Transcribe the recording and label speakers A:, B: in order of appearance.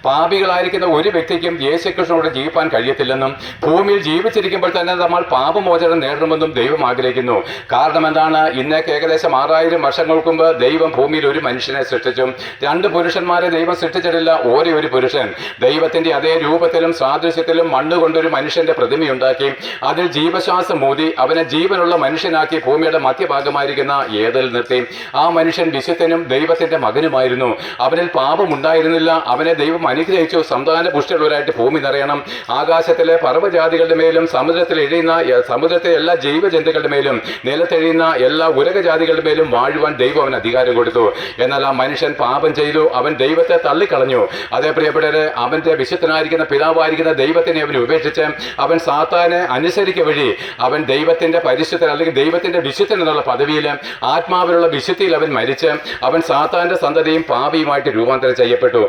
A: പാപികളായിരിക്കുന്ന ഒരു വ്യക്തിക്കും യേശുക്രിസ്തുവിനോട് ജീവിക്കാൻ കഴിയത്തില്ലെന്നും ഭൂമിയിൽ ജീവിച്ചിരിക്കുമ്പോൾ തന്നെ നമ്മൾ പാപമോചനം നേടണമെന്നും ദൈവം ആഗ്രഹിക്കുന്നു. കാരണം എന്താണ്? ഇന്നേക്ക് ഏകദേശം 6000 വർഷങ്ങൾക്ക് മുമ്പ് ദൈവം ഭൂമിയിൽ ഒരു മനുഷ്യനെ സൃഷ്ടിച്ചു. 2 പുരുഷന്മാരെ ദൈവം സൃഷ്ടിച്ചിട്ടില്ല. ഒരേ ഒരു പുരുഷൻ ദൈവത്തിന്റെ അതേ രൂപത്തിലും സാദൃശ്യത്തിലും മണ്ണുകൊണ്ടൊരു മനുഷ്യന്റെ പ്രതിമയുണ്ടാക്കി അതിൽ ജീവശ്വാസം മൂതി അവനെ ജീവനുള്ള മനുഷ്യനാക്കി ഭൂമിയുടെ മധ്യഭാഗമായിരിക്കുന്ന ഏതിൽ നിർത്തി. ആ മനുഷ്യൻ വിശുദ്ധനും ദൈവത്തിന്റെ മകനുമായിരുന്നു. അവനിൽ പാപമുണ്ടായിരുന്നില്ല. അവനെ ദൈവം അനുഗ്രഹിച്ചു. സന്താന പുഷ്ടിയുള്ളവരായിട്ട് ഭൂമി നിറയണം. ആകാശത്തിലെ പർവ്വജാതികളുടെ മേലും സമുദ്രത്തിലെ എല്ലാ ജീവജന്തുക്കളുടെ മേലും നിലത്തെഴിയുന്ന എല്ലാ ഉരകജാതികളുടെ മേലും വാഴുവാൻ ദൈവം അവന് അധികാരം കൊടുത്തു. എന്നാൽ ആ മനുഷ്യൻ പാപം ചെയ്തു. അവൻ ദൈവത്തെ തള്ളിക്കളഞ്ഞു. അതേ പ്രിയപ്പെട്ടവരെ, അവന്റെ വിശുദ്ധനായിരിക്കുന്ന പിതാവായിരിക്കുന്ന ദൈവത്തിനെ അവൻ ഉപേക്ഷിച്ച് അവൻ സാത്താനെ അനുസരിക്കുക വഴി അവൻ ദൈവത്തിന്റെ പരിശുദ്ധൻ അല്ലെങ്കിൽ ദൈവത്തിന്റെ വിശുദ്ധൻ എന്നുള്ള പദവിയിൽ ആത്മാവിലുള്ള വിശുദ്ധിയിൽ അവൻ മരിച്ച് അവൻ സാത്താന്റെ സന്തതിയും പാപിയുമായിട്ട് രൂപാന്തരം ചെയ്യപ്പെട്ടു.